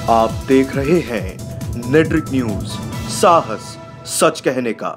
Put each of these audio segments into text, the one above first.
आप देख रहे हैं नेट्रिक न्यूज, साहस सच कहने का।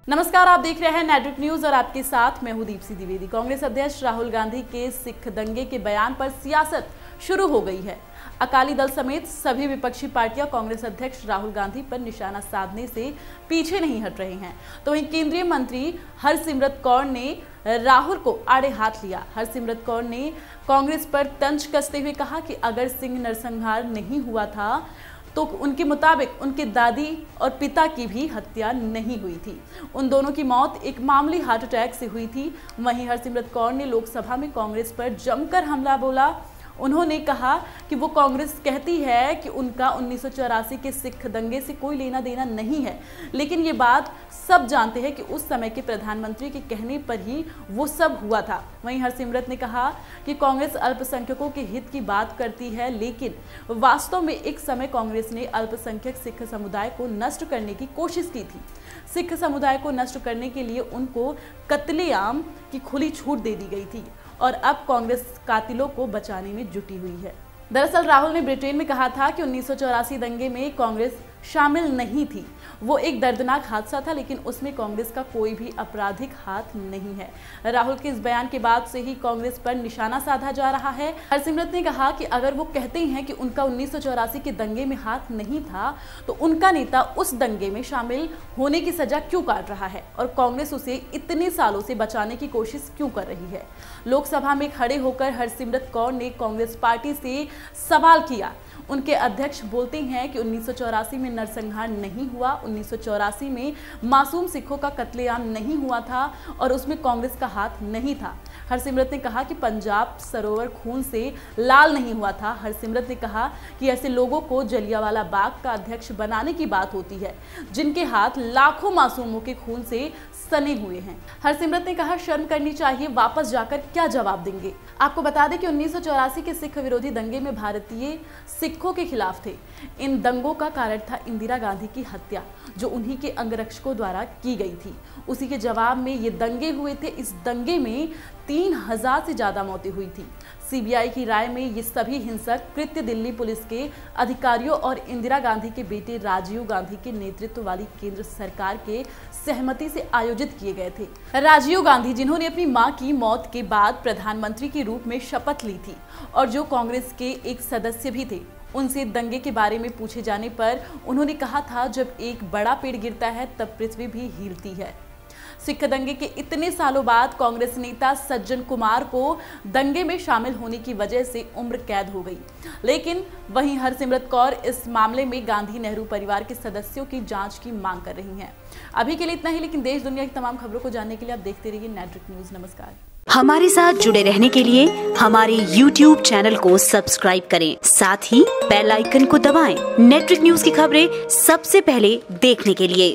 नमस्कार, आप देख रहे हैं नेट्रिक न्यूज और आपके साथ मैं हूं दीप्ति द्विवेदी। कांग्रेस अध्यक्ष राहुल गांधी के सिख दंगे के बयान पर सियासत शुरू हो गई है। अकाली दल समेत सभी विपक्षी पार्टियां कांग्रेस अध्यक्ष राहुल गांधी पर निशाना साधने से पीछे नहीं हट रही हैं। तो वहीं केंद्रीय मंत्री हरसिमरत कौर ने राहुल को आड़े हाथ लिया। हरसिमरत कौर ने कांग्रेस पर तंज कसते हुए कहा कि अगर सिंह नरसंहार नहीं हुआ था तो उनके मुताबिक उनके दादी और पिता की भी हत्या नहीं हुई थी। उन दोनों की मौत एक मामूली हार्ट अटैक से हुई थी। वहीं हरसिमरत कौर ने लोकसभा में कांग्रेस पर जमकर हमला बोला। उन्होंने कहा कि वो कांग्रेस कहती है कि उनका 1984 के सिख दंगे से कोई लेना देना नहीं है, लेकिन ये बात सब जानते हैं कि उस समय के प्रधानमंत्री के कहने पर ही वो सब हुआ था। वहीं हरसिमरत ने कहा कि कांग्रेस अल्पसंख्यकों के हित की बात करती है, लेकिन वास्तव में एक समय कांग्रेस ने अल्पसंख्यक सिख समुदाय को नष्ट करने की कोशिश की थी। सिख समुदाय को नष्ट करने के लिए उनको कत्लेआम की खुली छूट दे दी गई थी और अब कांग्रेस कातिलों को बचाने में जुटी हुई है। दरअसल राहुल ने ब्रिटेन में कहा था कि 1984 दंगे में कांग्रेस शामिल नहीं थी। वो एक दर्दनाक हादसा था, लेकिन उसमें कांग्रेस का कोई भी आपराधिक हाथ नहीं है। राहुल के इस बयान के बाद से ही कांग्रेस पर निशाना साधा जा रहा है। हरसिमरत ने कहा कि अगर वो कहते हैं कि उनका 1984 के दंगे में हाथ नहीं था, तो उनका नेता उस दंगे में शामिल होने की सजा क्यों काट रहा है और कांग्रेस उसे इतने सालों से बचाने की कोशिश क्यों कर रही है। लोकसभा में खड़े होकर हरसिमरत कौर ने कांग्रेस पार्टी से सवाल किया। उनके अध्यक्ष बोलते हैं कि 1984 में नरसंहार नहीं हुआ, 1984 में मासूम सिखों का कत्लेआम नहीं हुआ था और उसमें कांग्रेस का हाथ नहीं था। हरसिमरत ने कहा कि पंजाब सरोवर खून से लाल नहीं हुआ था। हरसिमरत ने कहा कि ऐसे लोगों को जलियांवाला बाग का अध्यक्ष बनाने की बात होती है, जिनके हाथ लाखों मासूमों के खून से सने हुए हैं। हरसिमरत ने कहा शर्म करनी चाहिए, वापस जाकर क्या जवाब देंगे। आपको बता दें कि 1984 के सिख विरोधी दंगे में भारतीय सिखों के खिलाफ थे। इन दंगों का कारण था इंदिरा गांधी की हत्या, जो उन्हीं के अंगरक्षकों द्वारा की गई थी। उसी के जवाब में ये दंगे हुए थे। इस दंगे में 3000 से ज्यादा मौतें हुई थी। सीबीआई की राय में ये सभी हिंसक कृत्य दिल्ली पुलिस के अधिकारियों और इंदिरा गांधी के बेटे राजीव गांधी के नेतृत्व वाली केंद्र सरकार के सहमति से आयोजित किए गए थे। राजीव गांधी, जिन्होंने अपनी मां की मौत के बाद प्रधानमंत्री के रूप में शपथ ली थी और जो कांग्रेस के एक सदस्य भी थे, उनसे दंगे के बारे में पूछे जाने पर उन्होंने कहा था, जब एक बड़ा पेड़ गिरता है तब पृथ्वी भी हिलती है। सिख दंगे के इतने सालों बाद कांग्रेस नेता सज्जन कुमार को दंगे में शामिल होने की वजह से उम्र कैद हो गई, लेकिन वहीं हरसिमरत कौर इस मामले में गांधी नेहरू परिवार के सदस्यों की जांच की मांग कर रही हैं। अभी के लिए इतना ही, लेकिन देश दुनिया की तमाम खबरों को जानने के लिए आप देखते रहिए नेट्रिक न्यूज। नमस्कार। हमारे साथ जुड़े रहने के लिए हमारे YouTube चैनल को सब्सक्राइब करें, साथ ही बेल आइकन को दबाएं। नेट्रिक न्यूज की खबरें सबसे पहले देखने के लिए।